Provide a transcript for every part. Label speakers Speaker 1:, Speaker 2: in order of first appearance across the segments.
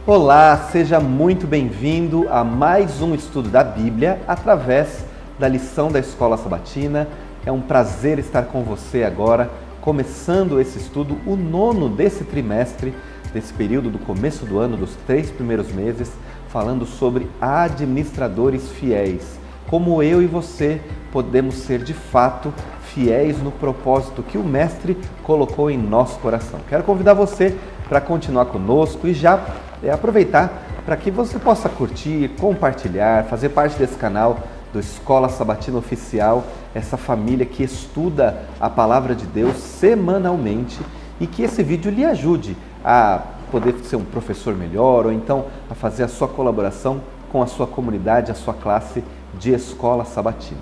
Speaker 1: Olá, seja muito bem-vindo a mais um estudo da Bíblia através da lição da Escola Sabatina. É um prazer estar com você agora, começando esse estudo, o 9º desse trimestre, desse período do começo do ano, dos 3 primeiros meses, falando sobre administradores fiéis. Como eu e você podemos ser de fato fiéis no propósito que o Mestre colocou em nosso coração. Quero convidar você para continuar conosco e já aproveitar para que você possa curtir, compartilhar, fazer parte desse canal do Escola Sabatina Oficial, essa família que estuda a Palavra de Deus semanalmente e que esse vídeo lhe ajude a poder ser um professor melhor ou então a fazer a sua colaboração com a sua comunidade, a sua classe de Escola Sabatina.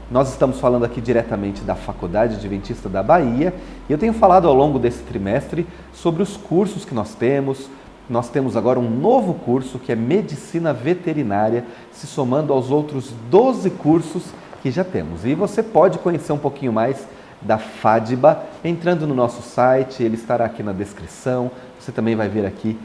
Speaker 1: Nós estamos falando aqui diretamente da Faculdade Adventista da Bahia e eu tenho falado ao longo desse trimestre sobre os cursos que nós temos. Nós temos agora um novo curso que é Medicina Veterinária, se somando aos outros 12 cursos que já temos. E você pode conhecer um pouquinho mais da FADBA entrando no nosso site, ele estará aqui na descrição. Você também vai ver aqui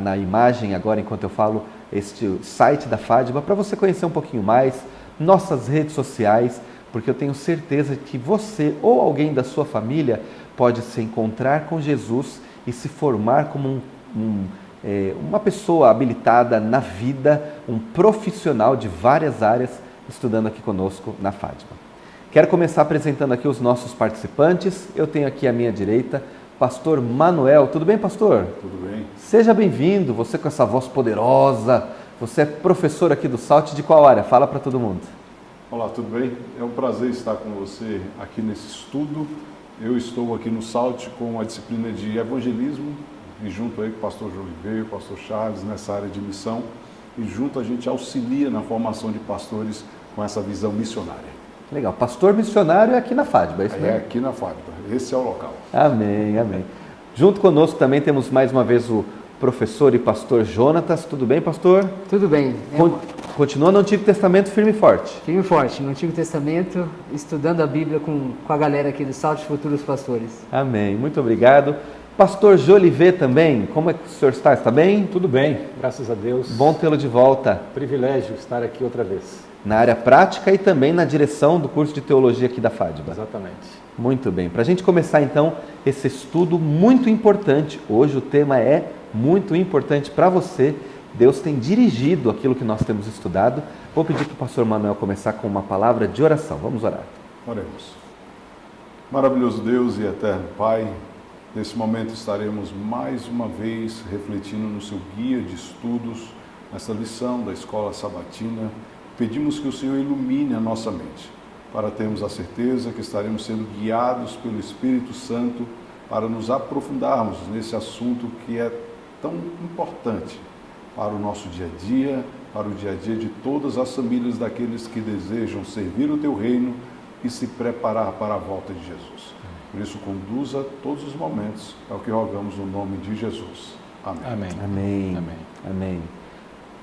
Speaker 1: na imagem agora, enquanto eu falo, este site da FADBA, para você conhecer um pouquinho mais, nossas redes sociais, porque eu tenho certeza que você ou alguém da sua família pode se encontrar com Jesus e se formar como uma pessoa habilitada na vida, um profissional de várias áreas, estudando aqui conosco na FADBA. Quero começar apresentando aqui os nossos participantes. Eu tenho aqui à minha direita, Pastor Manuel. Tudo bem, pastor?
Speaker 2: Tudo bem.
Speaker 1: Seja bem-vindo, você com essa voz poderosa. Você é professor aqui do SALT de qual área? Fala para todo mundo.
Speaker 2: Olá, tudo bem? É um prazer estar com você aqui nesse estudo. Eu estou aqui no SALT com a disciplina de evangelismo e junto aí com o pastor João Oliveira, o pastor Charles nessa área de missão e junto a gente auxilia na formação de pastores com essa visão missionária.
Speaker 1: Legal, pastor missionário é aqui na FADBA, é isso mesmo?
Speaker 2: É aqui na FADBA, esse é o local.
Speaker 1: Amém, amém. Junto conosco também temos mais uma vez o professor e pastor Jonatas. Tudo bem, pastor?
Speaker 3: Tudo bem.
Speaker 1: Continua no Antigo Testamento firme e forte.
Speaker 3: Firme e forte, no Antigo Testamento, estudando a Bíblia com a galera aqui do SALT de Futuros Pastores.
Speaker 1: Amém, muito obrigado. Pastor Jolivet também, como é que o senhor está? Está bem?
Speaker 4: Tudo bem, graças a Deus.
Speaker 1: Bom tê-lo de volta.
Speaker 4: Privilégio estar aqui outra vez.
Speaker 1: Na área prática e também na direção do curso de teologia aqui da FADBA.
Speaker 4: Exatamente.
Speaker 1: Muito bem. Para a gente começar então esse estudo muito importante, hoje o tema é muito importante para você. Deus tem dirigido aquilo que nós temos estudado. Vou pedir para o pastor Manuel começar com uma palavra de oração. Vamos orar.
Speaker 2: Oremos. Maravilhoso Deus e eterno Pai, nesse momento estaremos mais uma vez refletindo no seu guia de estudos, nessa lição da Escola Sabatina. Pedimos que o Senhor ilumine a nossa mente, para termos a certeza que estaremos sendo guiados pelo Espírito Santo para nos aprofundarmos nesse assunto que é tão importante para o nosso dia a dia, para o dia a dia de todas as famílias daqueles que desejam servir o Teu reino e se preparar para a volta de Jesus. Por isso, conduza todos os momentos, é o que rogamos no nome de Jesus. Amém.
Speaker 4: Amém.
Speaker 1: Amém.
Speaker 4: Amém.
Speaker 1: Amém.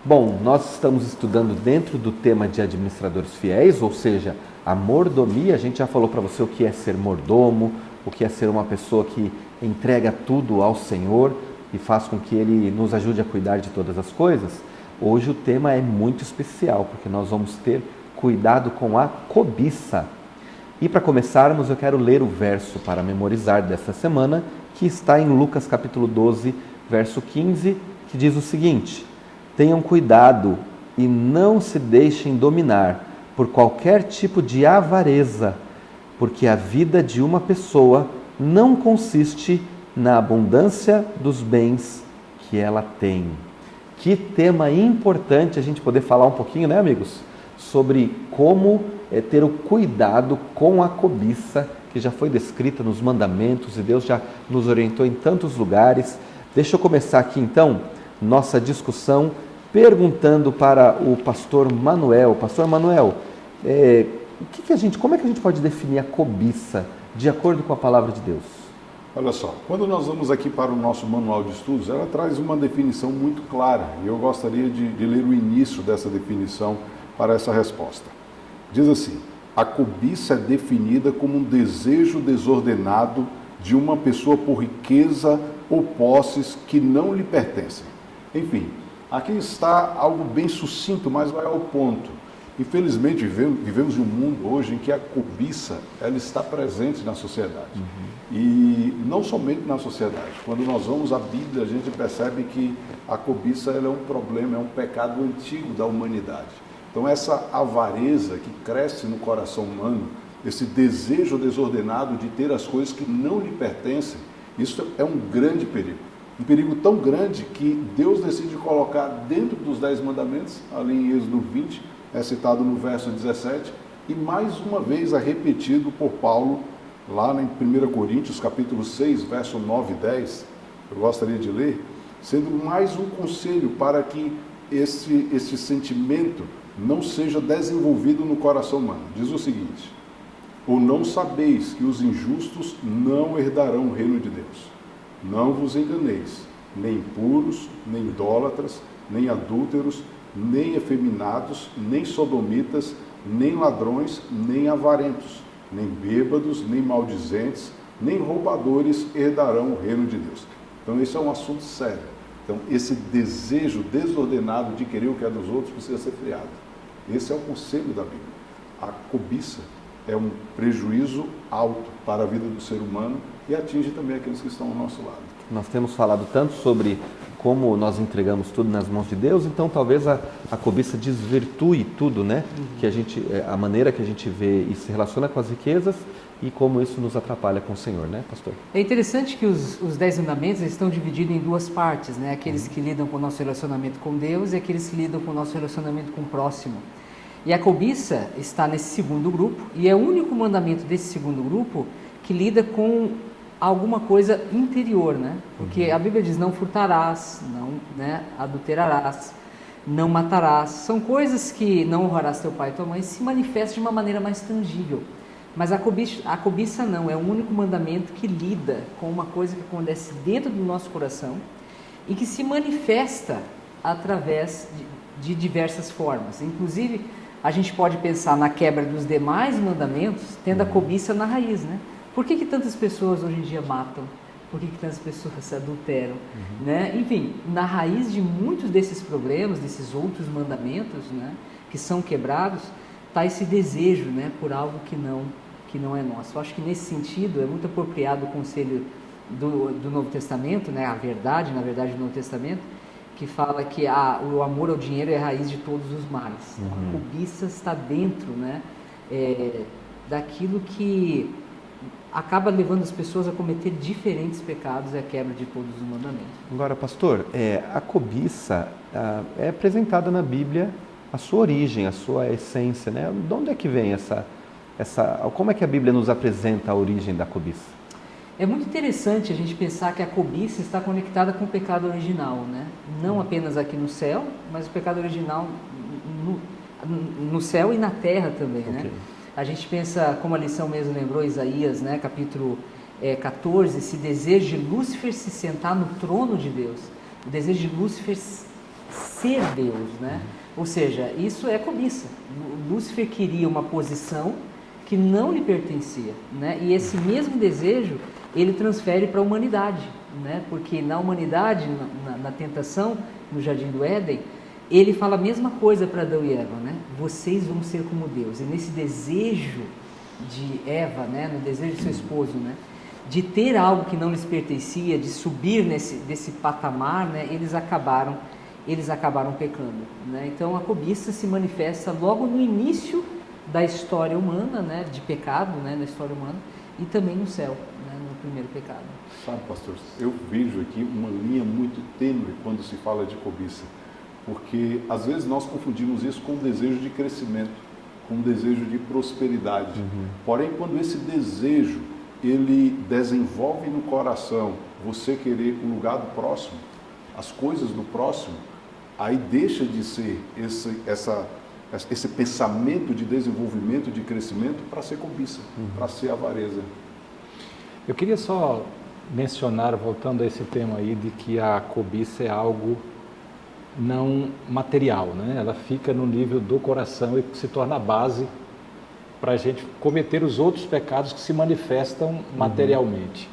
Speaker 1: Bom, nós estamos estudando dentro do tema de administradores fiéis, ou seja, a mordomia. A gente já falou para você o que é ser mordomo, o que é ser uma pessoa que entrega tudo ao Senhor e faz com que Ele nos ajude a cuidar de todas as coisas. Hoje o tema é muito especial, porque nós vamos ter cuidado com a cobiça. E para começarmos, eu quero ler o verso para memorizar dessa semana, que está em Lucas capítulo 12, verso 15, que diz o seguinte: tenham cuidado e não se deixem dominar por qualquer tipo de avareza, porque a vida de uma pessoa não consiste na abundância dos bens que ela tem. Que tema importante a gente poder falar um pouquinho, né, amigos? Sobre como ter o cuidado com a cobiça, que já foi descrita nos mandamentos e Deus já nos orientou em tantos lugares. Deixa eu começar aqui então nossa discussão perguntando para o pastor Manuel. Pastor Manuel, como é que a gente pode definir a cobiça de acordo com a palavra de Deus?
Speaker 2: Olha só, quando nós vamos aqui para o nosso manual de estudos, ela traz uma definição muito clara e eu gostaria de ler o início dessa definição para essa resposta. Diz assim: a cobiça é definida como um desejo desordenado de uma pessoa por riqueza ou posses que não lhe pertencem. Enfim, aqui está algo bem sucinto, mas vai ao ponto. Infelizmente, vivemos em um mundo hoje em que a cobiça ela está presente na sociedade. E não somente na sociedade. Quando nós vamos à Bíblia, a gente percebe que a cobiça ela é um problema, é um pecado antigo da humanidade. Então, essa avareza que cresce no coração humano, esse desejo desordenado de ter as coisas que não lhe pertencem, isso é um grande perigo. Um perigo tão grande que Deus decide colocar dentro dos 10 mandamentos, ali em Êxodo 20, é citado no verso 17, e mais uma vez é repetido por Paulo, lá em 1 Coríntios, capítulo 6, verso 9 e 10, eu gostaria de ler, sendo mais um conselho para que esse sentimento não seja desenvolvido no coração humano. Diz o seguinte: ou não sabeis que os injustos não herdarão o reino de Deus? Não vos enganeis, nem impuros, nem idólatras, nem adúlteros, nem efeminados, nem sodomitas, nem ladrões, nem avarentos, nem bêbados, nem maldizentes, nem roubadores herdarão o reino de Deus. Então esse é um assunto sério. Então esse desejo desordenado de querer o que é dos outros precisa ser freado. Esse é o conselho da Bíblia. A cobiça é um prejuízo alto para a vida do ser humano e atinge também aqueles que estão ao nosso lado.
Speaker 1: Nós temos falado tanto sobre como nós entregamos tudo nas mãos de Deus, então talvez a cobiça desvirtue tudo, né? Que a maneira que a gente vê e se relaciona com as riquezas e como isso nos atrapalha com o Senhor, né, pastor?
Speaker 3: É interessante que os 10 mandamentos estão divididos em duas partes, né? Aqueles que lidam com o nosso relacionamento com Deus e aqueles que lidam com o nosso relacionamento com o próximo. E a cobiça está nesse segundo grupo, e é o único mandamento desse segundo grupo que lida com alguma coisa interior, né? Porque a Bíblia diz: não furtarás, não, né, adulterarás, não matarás. São coisas que não honrarás teu pai e tua mãe, se manifestam de uma maneira mais tangível. Mas a cobiça não, é o único mandamento que lida com uma coisa que acontece dentro do nosso coração e que se manifesta através de diversas formas. Inclusive, a gente pode pensar na quebra dos demais mandamentos, tendo a cobiça na raiz, né? Por que tantas pessoas hoje em dia matam? Por que tantas pessoas se adulteram? Né? Enfim, na raiz de muitos desses problemas, desses outros mandamentos, né, que são quebrados, está esse desejo, né, por algo que não é nosso. Eu acho que nesse sentido é muito apropriado o conselho do Novo Testamento, né, a verdade, na verdade, do Novo Testamento, que fala que o amor ao dinheiro é a raiz de todos os males. Então, a cobiça está dentro, né, daquilo que acaba levando as pessoas a cometer diferentes pecados, é a quebra de todos os mandamentos.
Speaker 1: Agora, pastor, a cobiça é apresentada na Bíblia a sua origem, a sua essência, né? De onde é que vem como é que a Bíblia nos apresenta a origem da cobiça?
Speaker 3: É muito interessante a gente pensar que a cobiça está conectada com o pecado original, né? Não apenas aqui no céu, mas o pecado original no céu e na terra também, né? A gente pensa, como a lição mesmo lembrou, Isaías, né, capítulo 14, esse desejo de Lúcifer se sentar no trono de Deus, o desejo de Lúcifer ser Deus, né? Ou seja, isso é cobiça. Lúcifer queria uma posição que não lhe pertencia, né? E esse mesmo desejo ele transfere para a humanidade, né? Porque na humanidade, na tentação, no Jardim do Éden, ele fala a mesma coisa para Adão e Eva, né? Vocês vão ser como Deus. E nesse desejo de Eva, né? No desejo de seu esposo, né? De ter algo que não lhes pertencia, de subir desse patamar, né? Eles acabaram pecando, né? Então a cobiça se manifesta logo no início da história humana, né? De pecado, né? Na história humana, e também no céu, né? No primeiro pecado.
Speaker 2: Sabe, pastor, eu vejo aqui uma linha muito tênue quando se fala de cobiça. Porque às vezes nós confundimos isso com o desejo de crescimento, com o desejo de prosperidade. Porém, quando esse desejo ele desenvolve no coração você querer o lugar do próximo, as coisas do próximo, aí deixa de ser esse pensamento de desenvolvimento, de crescimento, para ser cobiça, para ser avareza.
Speaker 4: Eu queria só mencionar, voltando a esse tema aí, de que a cobiça é algo não material, né? Ela fica no nível do coração e se torna a base para a gente cometer os outros pecados que se manifestam materialmente.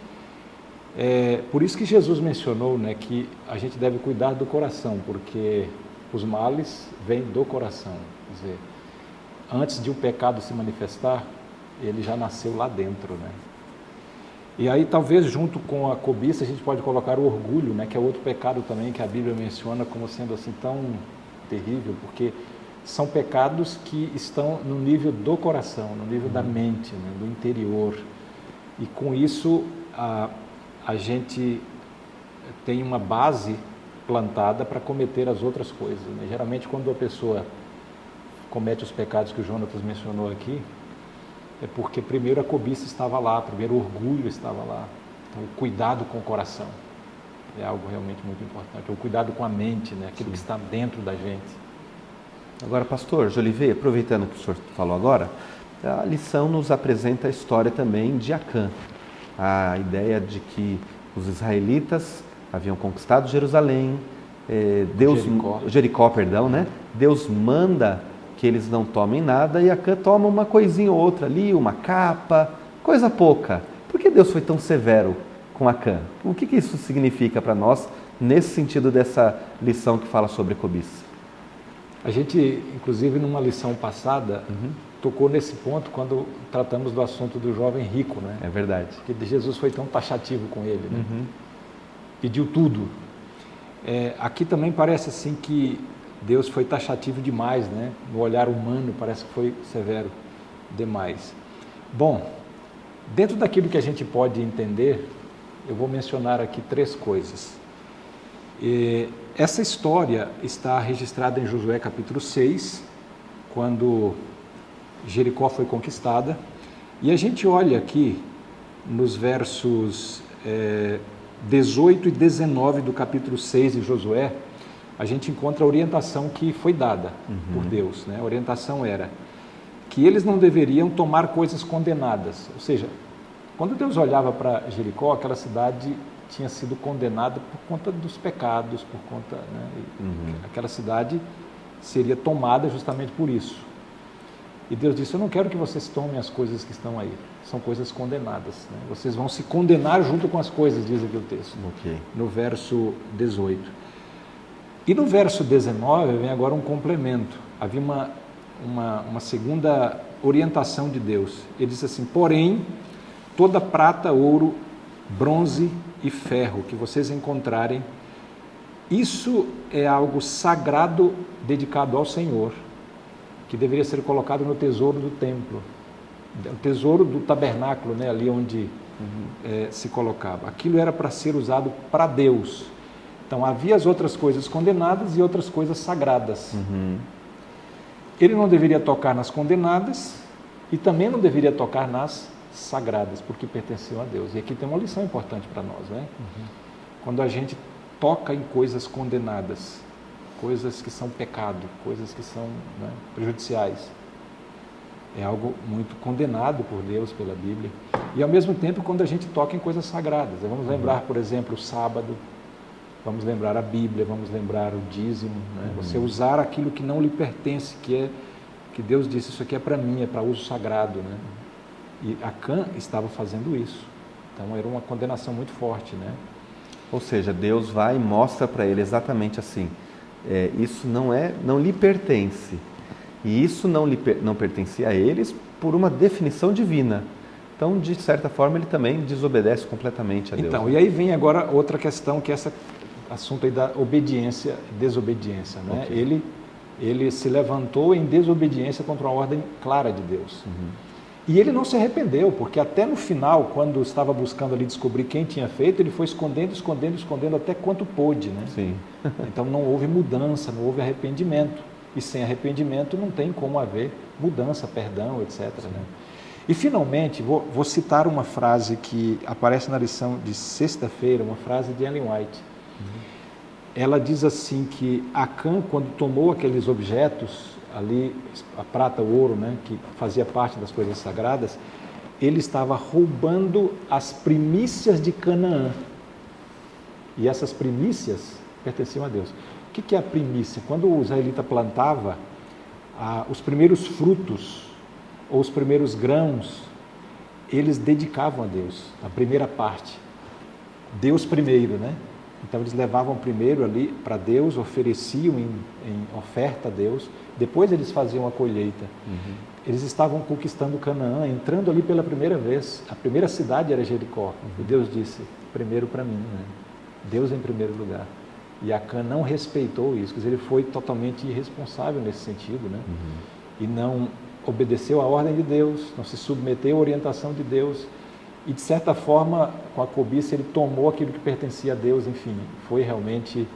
Speaker 4: Por isso que Jesus mencionou, né, que a gente deve cuidar do coração, porque os males vêm do coração. Quer dizer, antes de um pecado se manifestar, ele já nasceu lá dentro, né? E aí talvez junto com a cobiça a gente pode colocar o orgulho, né, que é outro pecado também que a Bíblia menciona como sendo assim tão terrível, porque são pecados que estão no nível do coração, no nível da mente, né, do interior. E com isso a gente tem uma base plantada para cometer as outras coisas, né? Geralmente quando a pessoa comete os pecados que o Jonatas mencionou aqui, é porque primeiro a cobiça estava lá, primeiro o orgulho estava lá. Então, o cuidado com o coração é algo realmente muito importante. O cuidado com a mente, né? Aquilo que está dentro da gente.
Speaker 1: Agora, pastor Jolivet, aproveitando que o senhor falou agora, a lição nos apresenta a história também de Acã. A ideia de que os israelitas haviam conquistado Jerusalém, Jericó, né? Deus manda que eles não tomem nada e Acã toma uma coisinha ou outra ali, uma capa, coisa pouca. Por que Deus foi tão severo com Acã? O que isso significa para nós nesse sentido dessa lição que fala sobre cobiça?
Speaker 4: A gente, inclusive, numa lição passada, tocou nesse ponto quando tratamos do assunto do jovem rico, né?
Speaker 1: É verdade.
Speaker 4: Porque Jesus foi tão taxativo com ele, né? Pediu tudo. Aqui também parece assim que Deus foi taxativo demais, né? No olhar humano parece que foi severo demais. Bom, dentro daquilo que a gente pode entender, eu vou mencionar aqui 3 coisas. Essa história está registrada em Josué capítulo 6, quando Jericó foi conquistada. E a gente olha aqui nos versos 18 e 19 do capítulo 6 de Josué, a gente encontra a orientação que foi dada por Deus, né? A orientação era que eles não deveriam tomar coisas condenadas. Ou seja, quando Deus olhava para Jericó, aquela cidade tinha sido condenada por conta dos pecados, por conta, né? Aquela cidade seria tomada justamente por isso. E Deus disse, eu não quero que vocês tomem as coisas que estão aí, são coisas condenadas, né? Vocês vão se condenar junto com as coisas, diz aqui o texto, no verso 18. E no verso 19 vem agora um complemento. Havia uma segunda orientação de Deus. Ele diz assim, porém, toda prata, ouro, bronze e ferro que vocês encontrarem, isso é algo sagrado dedicado ao Senhor, que deveria ser colocado no tesouro do templo, o tesouro do tabernáculo, né, ali onde se colocava. Aquilo era para ser usado para Deus. Então, havia as outras coisas condenadas e outras coisas sagradas. Ele não deveria tocar nas condenadas e também não deveria tocar nas sagradas, porque pertenciam a Deus. E aqui tem uma lição importante para nós, né? Quando a gente toca em coisas condenadas, coisas que são pecado, coisas que são, né, prejudiciais, é algo muito condenado por Deus, pela Bíblia. E, ao mesmo tempo, quando a gente toca em coisas sagradas, vamos lembrar, por exemplo, o sábado, vamos lembrar a Bíblia, vamos lembrar o dízimo, né? Você usar aquilo que não lhe pertence, que Deus disse, isso aqui é para mim, é para uso sagrado, né? E Acã estava fazendo isso. Então era uma condenação muito forte, né?
Speaker 1: Ou seja, Deus vai e mostra para ele exatamente assim, isso não lhe pertence. E isso não pertencia a eles por uma definição divina. Então, de certa forma, ele também desobedece completamente a Deus.
Speaker 4: Então, e aí vem agora outra questão, que é esse assunto aí da obediência e desobediência, né? Ele se levantou em desobediência contra uma ordem clara de Deus. E ele não se arrependeu, porque até no final, quando estava buscando ali descobrir quem tinha feito, ele foi escondendo até quanto pôde, né?
Speaker 1: Sim.
Speaker 4: Então não houve mudança, não houve arrependimento. E sem arrependimento não tem como haver mudança, perdão, etc. Né? E finalmente, vou citar uma frase que aparece na lição de sexta-feira, uma frase de Ellen White. Ela diz assim que Acã, quando tomou aqueles objetos ali, a prata, o ouro, né, que fazia parte das coisas sagradas, ele estava roubando as primícias de Canaã. E essas primícias pertenciam a Deus. O que é a primícia? Quando o israelita plantava, os primeiros frutos ou os primeiros grãos, eles dedicavam a Deus, a primeira parte. Deus primeiro, né? Então eles levavam primeiro ali para Deus, ofereciam em oferta a Deus, depois eles faziam a colheita. Eles estavam conquistando Canaã, entrando ali pela primeira vez. A primeira cidade era Jericó. E Deus disse, primeiro para mim, né? Deus em primeiro lugar. E Acã não respeitou isso, quer dizer, ele foi totalmente irresponsável nesse sentido, né? E não obedeceu à ordem de Deus, não se submeteu à orientação de Deus. E, de certa forma, com a cobiça, ele tomou aquilo que pertencia a Deus, enfim, foi realmente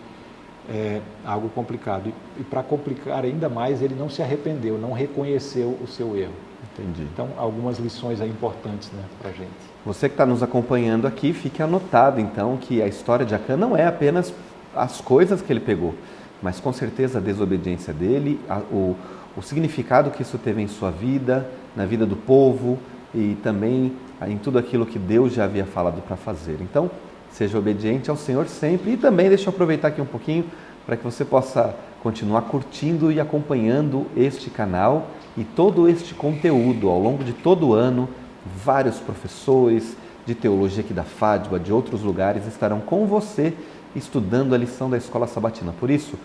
Speaker 4: algo complicado. E para complicar ainda mais, ele não se arrependeu, não reconheceu o seu erro.
Speaker 1: Entendi.
Speaker 4: Então, algumas lições aí importantes, né, para a gente.
Speaker 1: Você que está nos acompanhando aqui, fique anotado, então, que a história de Acã não é apenas as coisas que ele pegou, mas com certeza a desobediência dele, o significado que isso teve em sua vida, na vida do povo e também em tudo aquilo que Deus já havia falado para fazer. Então, seja obediente ao Senhor sempre. E também deixa eu aproveitar aqui um pouquinho para que você possa continuar curtindo e acompanhando este canal e todo este conteúdo. Ao longo de todo o ano, vários professores de teologia aqui da Fátima, de outros lugares, estarão com você estudando a lição da Escola Sabatina. Por isso,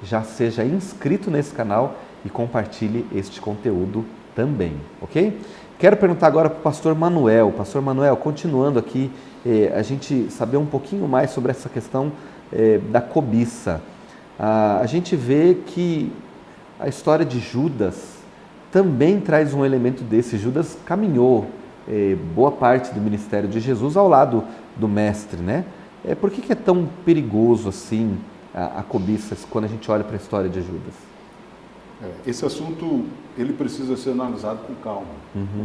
Speaker 1: já seja inscrito nesse canal e compartilhe este conteúdo também, ok? Quero perguntar agora para o pastor Manuel. Pastor Manuel, continuando aqui, a gente saber um pouquinho mais sobre essa questão da cobiça. A gente vê que a história de Judas também traz um elemento desse. Judas caminhou boa parte do ministério de Jesus ao lado do mestre, né? Por que é tão perigoso assim a cobiça quando a gente olha para a história de Judas?
Speaker 2: Esse assunto ele precisa ser analisado com calma,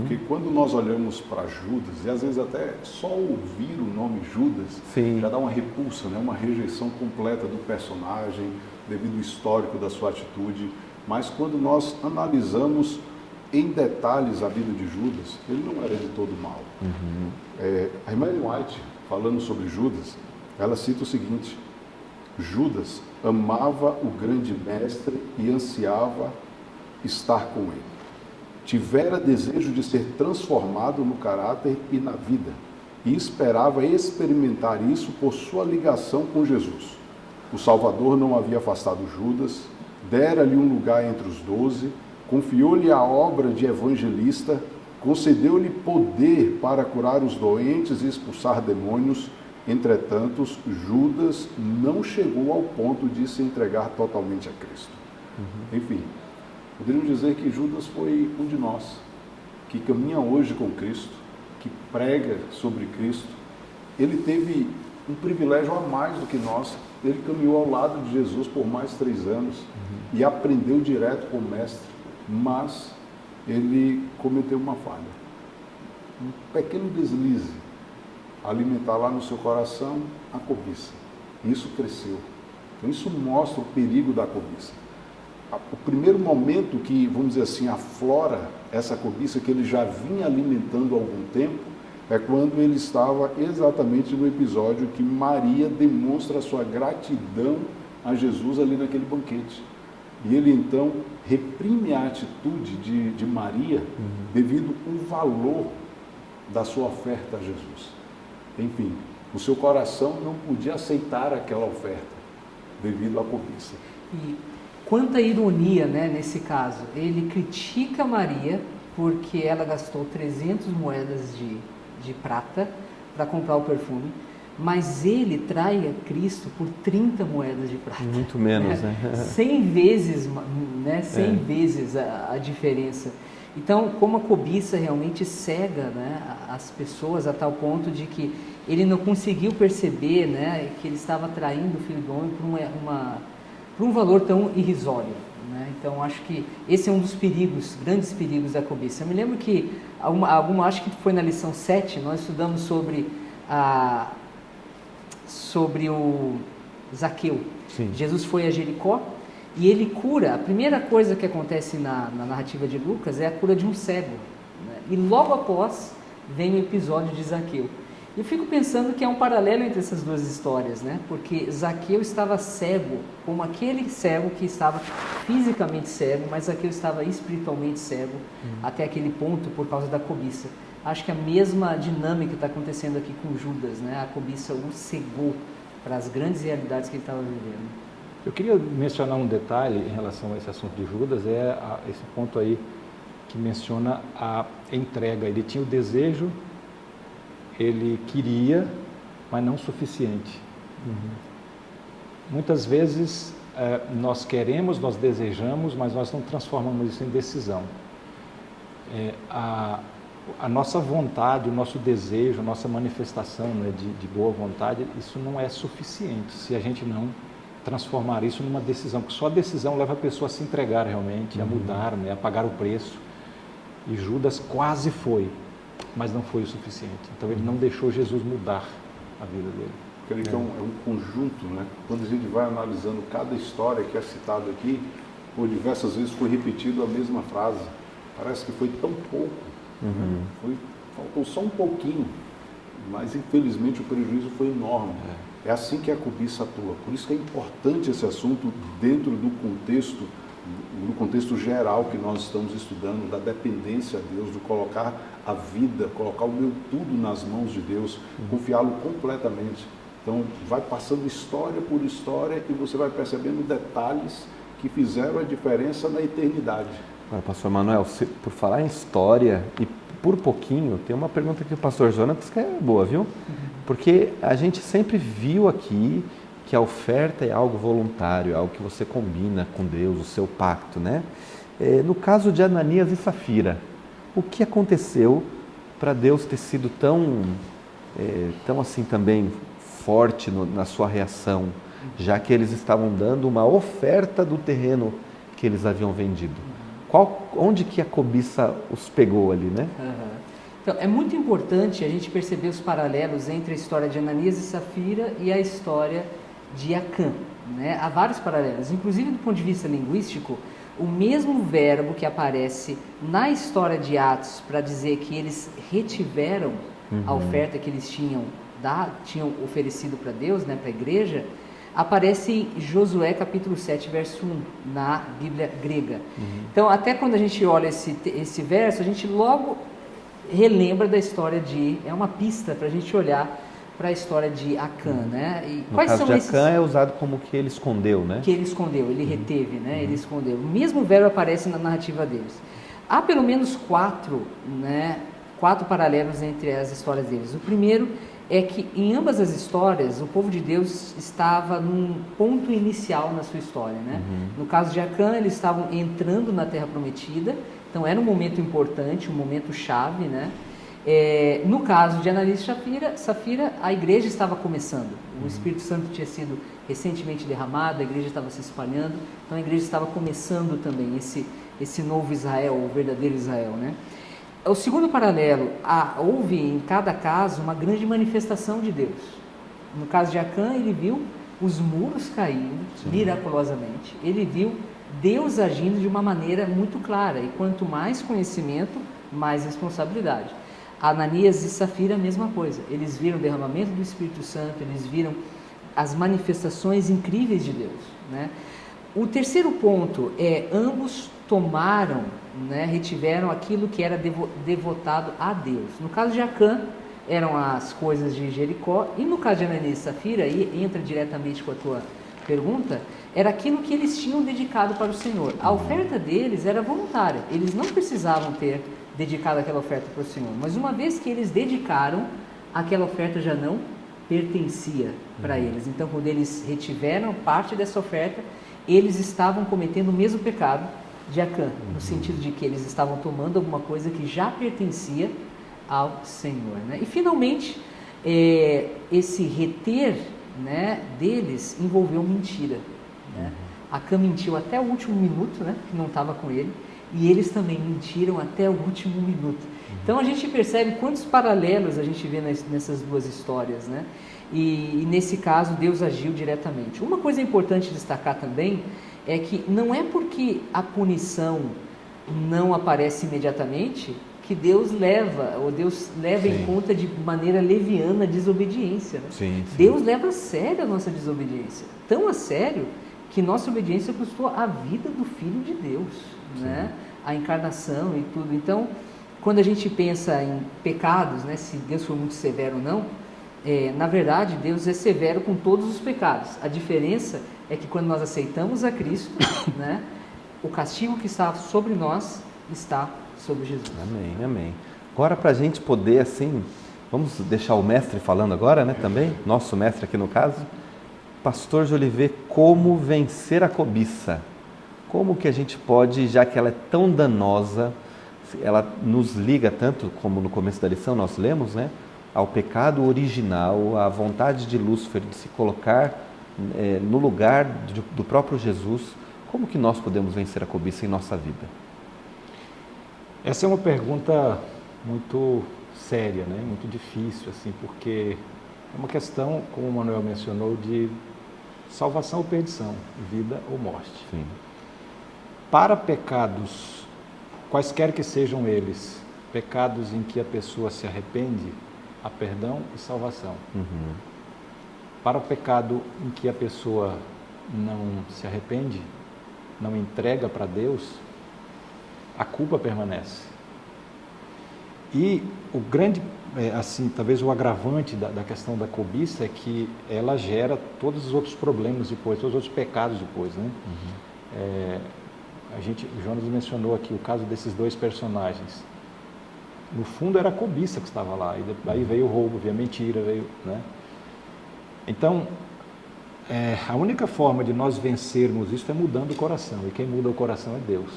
Speaker 2: porque quando nós olhamos para Judas, e às vezes até só ouvir o nome Judas,
Speaker 1: Sim.
Speaker 2: já dá uma repulsa, né? Uma rejeição completa do personagem, devido ao histórico da sua atitude, mas quando nós analisamos em detalhes a vida de Judas, ele não era de todo mal. A Ellen White, falando sobre Judas, ela cita o seguinte: Judas amava o grande mestre e ansiava estar com ele. Tivera desejo de ser transformado no caráter e na vida, e esperava experimentar isso por sua ligação com Jesus. O Salvador não havia afastado Judas, dera-lhe um lugar entre os 12, confiou-lhe a obra de evangelista, concedeu-lhe poder para curar os doentes e expulsar demônios. Entretanto, Judas não chegou ao ponto de se entregar totalmente a Cristo. Enfim, poderíamos dizer que Judas foi um de nós, que caminha hoje com Cristo, que prega sobre Cristo. Ele teve um privilégio a mais do que nós. Ele caminhou ao lado de Jesus por mais 3 anos e aprendeu direto com o mestre, mas ele cometeu uma falha, um pequeno deslize, alimentar lá no seu coração a cobiça. Isso cresceu. Então isso mostra o perigo da cobiça. O primeiro momento que, vamos dizer assim, aflora essa cobiça que ele já vinha alimentando há algum tempo, é quando ele estava exatamente no episódio que Maria demonstra a sua gratidão a Jesus ali naquele banquete. E ele então reprime a atitude de Maria devido ao valor da sua oferta a Jesus. Enfim, o seu coração não podia aceitar aquela oferta devido à cobiça.
Speaker 3: E quanta ironia, né, nesse caso. Ele critica Maria porque ela gastou 300 moedas de prata para comprar o perfume, mas ele trai a Cristo por 30 moedas de prata.
Speaker 1: Muito menos, né?
Speaker 3: 100 vezes, né? 100 vezes a diferença. Então, como a cobiça realmente cega, né, as pessoas a tal ponto de que ele não conseguiu perceber, né, que ele estava traindo o Filho do Homem por um valor tão irrisório. Né? Então, acho que esse é um dos perigos, grandes perigos da cobiça. Eu me lembro que, acho que foi na lição 7, nós estudamos sobre o Zaqueu.
Speaker 1: Sim.
Speaker 3: Jesus foi a Jericó e ele cura. A primeira coisa que acontece na narrativa de Lucas é a cura de um cego. Né? E logo após vem o episódio de Zaqueu. Eu fico pensando que é um paralelo entre essas duas histórias, né? Porque Zaqueu estava cego, como aquele cego que estava fisicamente cego, mas Zaqueu estava espiritualmente cego até aquele ponto por causa da cobiça. Acho que a mesma dinâmica está acontecendo aqui com Judas, né? A cobiça o cegou para as grandes realidades que ele estava vivendo.
Speaker 4: Eu queria mencionar um detalhe em relação a esse assunto de Judas, esse ponto aí que menciona a entrega. Ele tinha o desejo, ele queria, mas não o suficiente. Muitas vezes nós queremos, nós desejamos, mas nós não transformamos isso em decisão. A nossa vontade, o nosso desejo, a nossa manifestação, né, de boa vontade, isso não é suficiente se a gente não transformar isso numa decisão, porque só a decisão leva a pessoa a se entregar realmente, a mudar, né, a pagar o preço. E Judas quase foi, mas não foi o suficiente. Então ele não deixou Jesus mudar a vida dele.
Speaker 2: Creio que é um conjunto, né? Quando a gente vai analisando cada história que é citada aqui, por diversas vezes foi repetido a mesma frase. Parece que foi tão pouco, faltou só um pouquinho, mas infelizmente o prejuízo foi enorme. É assim que a cobiça atua. Por isso que é importante esse assunto dentro do contexto geral que nós estamos estudando, da dependência a Deus, do colocar a vida, colocar o meu tudo nas mãos de Deus, confiá-lo completamente. Então, vai passando história por história e você vai percebendo detalhes que fizeram a diferença na eternidade.
Speaker 1: Agora, pastor Manuel, por falar em história e por pouquinho, tem uma pergunta que o pastor Jonatas que é boa, viu? Porque a gente sempre viu aqui que a oferta é algo voluntário, é algo que você combina com Deus, o seu pacto, né? No caso de Ananias e Safira, o que aconteceu para Deus ter sido tão assim também forte na sua reação, já que eles estavam dando uma oferta do terreno que eles haviam vendido? Onde que a cobiça os pegou ali, né?
Speaker 3: Então, é muito importante a gente perceber os paralelos entre a história de Ananias e Safira e a história de Acã, né? Há vários paralelos, inclusive do ponto de vista linguístico, o mesmo verbo que aparece na história de Atos para dizer que eles retiveram a oferta que eles tinham oferecido para Deus, né, para a igreja, aparece em Josué capítulo 7, verso 1, na Bíblia grega. Então, até quando a gente olha esse verso, a gente logo relembra da história é uma pista para a gente olhar para a história de Acã, né? E
Speaker 1: no caso de Acã é usado como que ele escondeu, né?
Speaker 3: Que ele escondeu, ele reteve, né? Ele escondeu. O mesmo verbo aparece na narrativa deles. Há pelo menos quatro paralelos entre as histórias deles. O primeiro é que em ambas as histórias o povo de Deus estava num ponto inicial na sua história, né? No caso de Acã, eles estavam entrando na Terra Prometida, então era um momento importante, um momento chave, né? No caso de Ananias e Safira, a igreja estava começando. O Espírito Santo tinha sido recentemente derramado, a igreja estava se espalhando, então a igreja estava começando também esse novo Israel, o verdadeiro Israel, né? O segundo paralelo, houve em cada caso uma grande manifestação de Deus. No caso de Acã, ele viu os muros caindo miraculosamente, ele viu Deus agindo de uma maneira muito clara, e quanto mais conhecimento, mais responsabilidade. Ananias e Safira, a mesma coisa. Eles viram o derramamento do Espírito Santo, eles viram as manifestações incríveis de Deus, né? O terceiro ponto ambos tomaram, né, retiveram aquilo que era devotado a Deus. No caso de Acã, eram as coisas de Jericó, e no caso de Ananias e Safira, aí entra diretamente com a tua pergunta, era aquilo que eles tinham dedicado para o Senhor. A oferta deles era voluntária, eles não precisavam ter dedicado aquela oferta para o Senhor, mas uma vez que eles dedicaram, aquela oferta já não pertencia para eles. Então, quando eles retiveram parte dessa oferta, eles estavam cometendo o mesmo pecado de Acã, no sentido de que eles estavam tomando alguma coisa que já pertencia ao Senhor, né? E finalmente, esse reter, né, deles envolveu mentira, né? Acã mentiu até o último minuto, né, que não estava com ele, e eles também mentiram até o último minuto. Então a gente percebe quantos paralelos a gente vê nessas duas histórias, né? E nesse caso Deus agiu diretamente. Uma coisa importante destacar também é que não é porque a punição não aparece imediatamente que Deus leva, ou Deus leva em conta de maneira leviana a desobediência. Né?
Speaker 1: Sim.
Speaker 3: Deus leva a sério a nossa desobediência, tão a sério que nossa obediência custou a vida do Filho de Deus, né? A encarnação e tudo. Então, quando a gente pensa em pecados, né, se Deus foi muito severo ou não, na verdade, Deus é severo com todos os pecados. A diferença é que quando nós aceitamos a Cristo, né, o castigo que está sobre nós está sobre Jesus.
Speaker 1: Amém, amém. Agora, para a gente poder, assim, vamos deixar o mestre falando agora, né, também, nosso mestre aqui no caso, Pastor Jolivet, como vencer a cobiça? Como que a gente pode, já que ela é tão danosa, ela nos liga tanto, como no começo da lição nós lemos, né, ao pecado original, à vontade de Lúcifer de se colocar no lugar do próprio Jesus. Como que nós podemos vencer a cobiça em nossa vida?
Speaker 4: Essa é uma pergunta muito séria, né? Muito difícil, assim, porque é uma questão, como o Manuel mencionou, de salvação ou perdição, vida ou morte.
Speaker 1: Sim.
Speaker 4: Para pecados, quaisquer que sejam eles, pecados em que a pessoa se arrepende, há perdão e salvação.
Speaker 1: Uhum.
Speaker 4: Para o pecado em que a pessoa não se arrepende, não entrega para Deus, a culpa permanece. E o grande, assim, talvez o agravante da questão da cobiça é que ela gera todos os outros problemas depois, todos os outros pecados depois, né? Uhum. O Jonas mencionou aqui o caso desses dois personagens. No fundo era a cobiça que estava lá, e aí veio o roubo, veio a mentira, né? Então, a única forma de nós vencermos isso é mudando o coração, e quem muda o coração é Deus.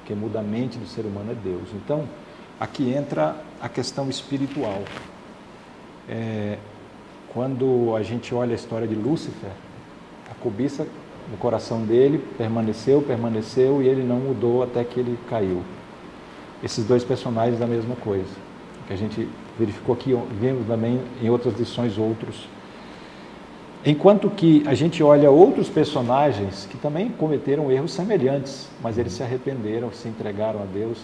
Speaker 4: Quem muda a mente do ser humano é Deus. Então, aqui entra a questão espiritual. Quando a gente olha a história de Lúcifer, a cobiça no coração dele permaneceu, e ele não mudou até que ele caiu. Esses dois personagens a mesma coisa, que a gente verificou aqui, vimos também em outras lições outros. Enquanto que a gente olha outros personagens que também cometeram erros semelhantes, mas eles se arrependeram, se entregaram a Deus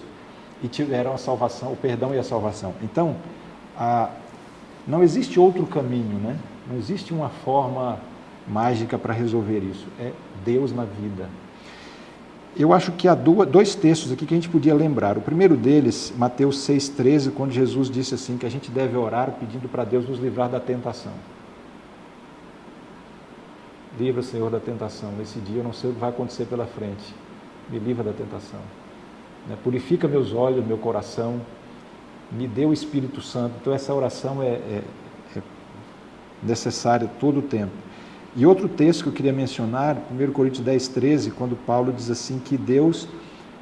Speaker 4: e tiveram a salvação, o perdão e a salvação. Então, não existe outro caminho, né? Não existe uma forma mágica para resolver isso. É Deus na vida. Eu acho que há dois textos aqui que a gente podia lembrar. O primeiro deles, Mateus 6,13, quando Jesus disse assim, que a gente deve orar pedindo para Deus nos livrar da tentação. Livra, Senhor, da tentação. Nesse dia eu não sei o que vai acontecer pela frente. Me livra da tentação. Purifica meus olhos, meu coração. Me dê o Espírito Santo. Então essa oração é necessária todo o tempo. E outro texto que eu queria mencionar, 1 Coríntios 10,13, quando Paulo diz assim que Deus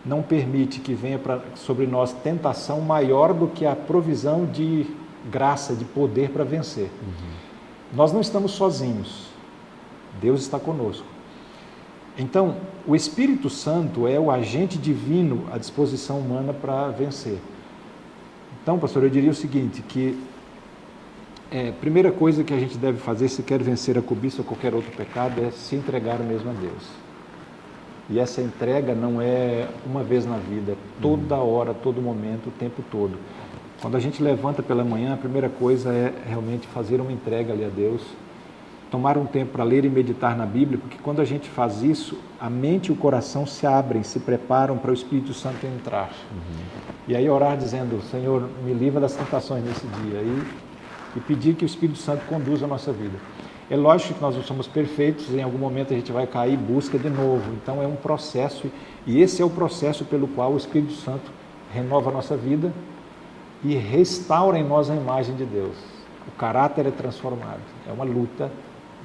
Speaker 4: não permite que venha sobre nós tentação maior do que a provisão de graça, de poder para vencer. Uhum. Nós não estamos sozinhos. Deus está conosco. Então, o Espírito Santo é o agente divino à disposição humana para vencer. Então, pastor, eu diria o seguinte, que a primeira coisa que a gente deve fazer se quer vencer a cobiça ou qualquer outro pecado é se entregar mesmo a Deus. E essa entrega não é uma vez na vida, toda hora, todo momento, o tempo todo. Quando a gente levanta pela manhã, a primeira coisa é realmente fazer uma entrega ali a Deus, tomar um tempo para ler e meditar na Bíblia, porque quando a gente faz isso, a mente e o coração se abrem, se preparam para o Espírito Santo entrar. Uhum. E aí orar dizendo, Senhor, me livra das tentações nesse dia, e pedir que o Espírito Santo conduza a nossa vida. É lógico que nós não somos perfeitos, em algum momento a gente vai cair e busca de novo, então é um processo, e esse é o processo pelo qual o Espírito Santo renova a nossa vida e restaura em nós a imagem de Deus. O caráter é transformado, é uma luta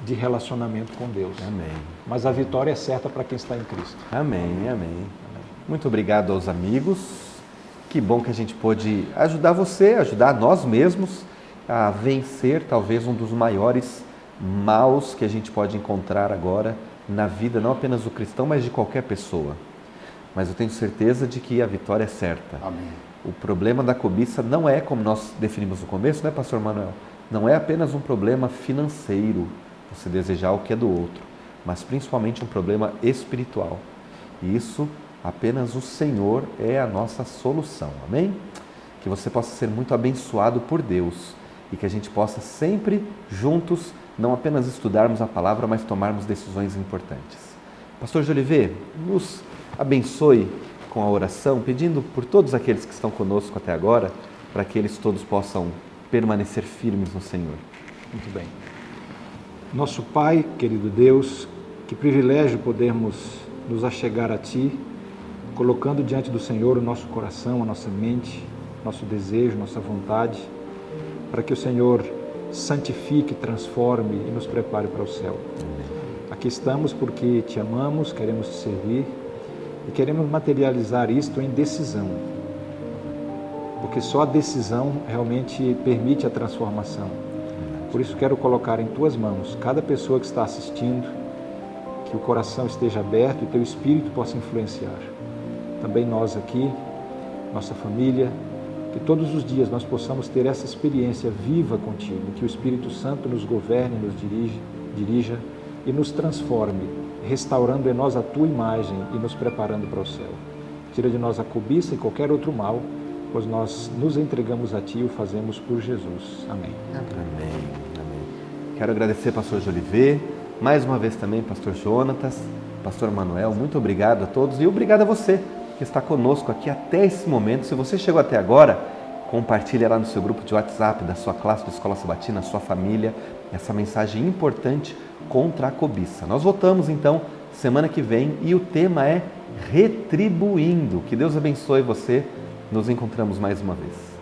Speaker 4: de relacionamento com Deus.
Speaker 1: Amém.
Speaker 4: Mas a vitória é certa para quem está em Cristo.
Speaker 1: Amém, amém. Muito obrigado aos amigos. Que bom que a gente pôde ajudar você, ajudar nós mesmos a vencer talvez um dos maiores maus que a gente pode encontrar agora na vida, não apenas do cristão, mas de qualquer pessoa. Mas eu tenho certeza de que a vitória é certa.
Speaker 2: Amém.
Speaker 1: O problema da cobiça não é, como nós definimos no começo, né, pastor Manuel? Não é apenas um problema financeiro, você desejar o que é do outro, mas principalmente um problema espiritual. E isso Apenas o Senhor é a nossa solução. Amém? Que você possa ser muito abençoado por Deus e que a gente possa sempre juntos não apenas estudarmos a palavra, mas tomarmos decisões importantes. Pastor Jolivet, nos abençoe com a oração, pedindo por todos aqueles que estão conosco até agora, para que eles todos possam permanecer firmes no Senhor.
Speaker 4: Muito bem. Nosso Pai, querido Deus, que privilégio podermos nos achegar a Ti, colocando diante do Senhor o nosso coração, a nossa mente, nosso desejo, nossa vontade, para que o Senhor santifique, transforme e nos prepare para o céu. Aqui estamos porque Te amamos, queremos Te servir e queremos materializar isto em decisão, porque só a decisão realmente permite a transformação. Por isso quero colocar em Tuas mãos cada pessoa que está assistindo, que o coração esteja aberto e Teu Espírito possa influenciar. Também nós aqui, nossa família, que todos os dias nós possamos ter essa experiência viva contigo, que o Espírito Santo nos governe, nos dirija e nos transforme, restaurando em nós a Tua imagem e nos preparando para o céu. Tira de nós a cobiça e qualquer outro mal, pois nós nos entregamos a Ti e o fazemos por Jesus. Amém.
Speaker 1: Amém. Amém. Quero agradecer pastor Jolivet, mais uma vez também pastor Jonatas, pastor Manuel, muito obrigado a todos e obrigado a você que está conosco aqui até esse momento. Se você chegou até agora, compartilhe lá no seu grupo de WhatsApp, da sua classe de Escola Sabatina, sua família, essa mensagem importante contra a cobiça. Nós voltamos então semana que vem e o tema é retribuindo. Que Deus abençoe você. Nos encontramos mais uma vez.